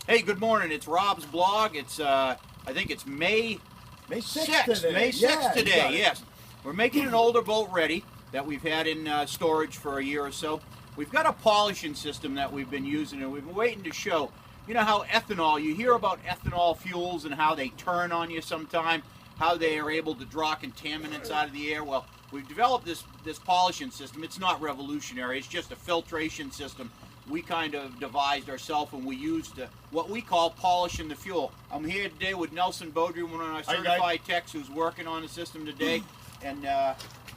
Hey, good morning. It's Rob's blog. It's I think it's May 6th today. May 6th Yeah, today. Yes, we're making an older boat ready that we've had in storage for a year or so. We've got a polishing system that we've been using, and we've been waiting to show. You know how ethanol, you hear about ethanol fuels and how they turn on you sometime, how they are able to draw contaminants out of the air. Well, we've developed this polishing system. It's not revolutionary. It's just a filtration system we kind of devised ourselves, and we used what we call polishing the fuel. I'm here today with Nelson Beaudry, one of our certified techs who's working on the system today. And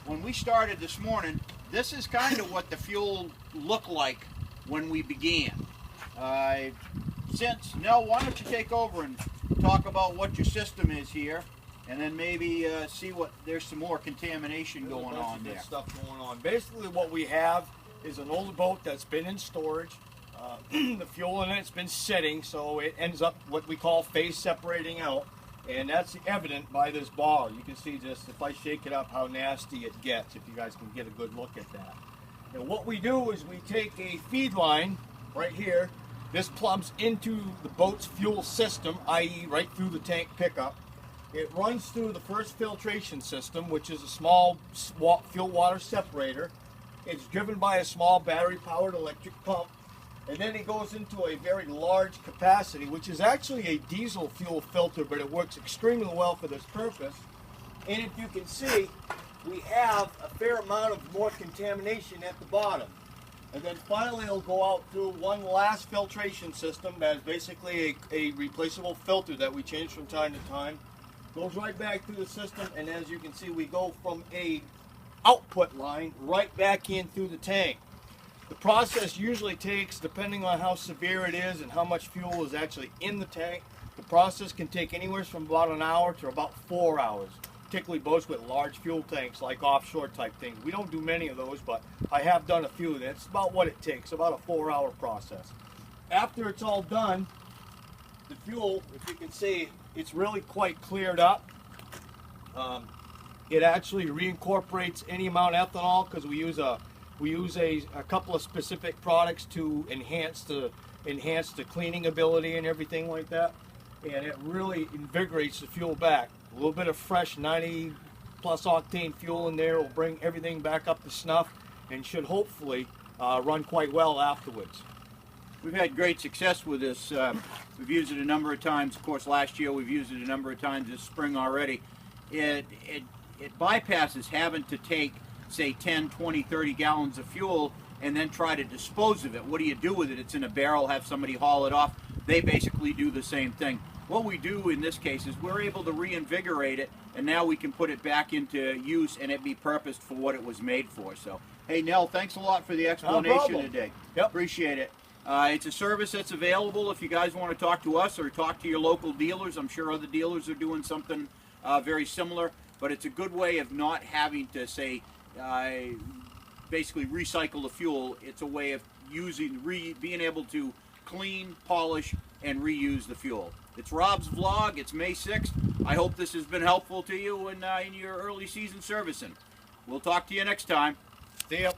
when we started this morning, this is kind of what the fuel looked like when we began. Nell, why don't you take over and talk about what your system is here, and then maybe see what there's some more contamination going on there. Stuff going on. Basically, what we have is an older boat that's been in storage. The fuel in it's been sitting, so it ends up what we call phase separating out, and that's evident by this ball. You can see just if I shake it up how nasty it gets, if you guys can get a good look at that. And what we do is we take a feed line right here. This plugs into the boat's fuel system, i.e. right through the tank pickup. It runs through the first filtration system, which is a small fuel water separator. It's driven by a small battery-powered electric pump, and then it goes into a very large capacity, which is actually a diesel fuel filter, but it works extremely well for this purpose. And if you can see, we have a fair amount of more contamination at the bottom. And then finally it'll go out through one last filtration system that is basically a replaceable filter that we change from time to time. Goes right back through the system, and as you can see, we go from a output line right back in through the tank. The process usually takes, depending on how severe it is and how much fuel is actually in the tank, the process can take anywhere from about an hour to about 4 hours, particularly boats with large fuel tanks like offshore type things. We don't do many of those, but I have done a few. That's about what it takes, about a 4-hour process. After it's all done, the fuel, if you can see, it's really quite cleared up. It actually reincorporates any amount of ethanol because we use a couple of specific products to enhance the cleaning ability and everything like that, and it really invigorates the fuel back. A little bit of fresh 90 plus octane fuel in there will bring everything back up to snuff and should hopefully run quite well afterwards. We've had great success with this. We've used it a number of times. Of course, last year we've used it a number of times this spring already. It bypasses having to take, say, 10, 20, 30 gallons of fuel and then try to dispose of it. What do you do with it? It's in a barrel, have somebody haul it off. They basically do the same thing. What we do in this case is we're able to reinvigorate it, and now we can put it back into use and it be purposed for what it was made for. So, hey, Nell, thanks a lot for the explanation today. Yep. Appreciate it. It's a service that's available if you guys want to talk to us or talk to your local dealers. I'm sure other dealers are doing something very similar, but it's a good way of not having to, say, basically recycle the fuel. It's a way of being able to clean, polish, and reuse the fuel. It's Rob's vlog. It's May 6th. I hope this has been helpful to you in your early season servicing. We'll talk to you next time. See ya.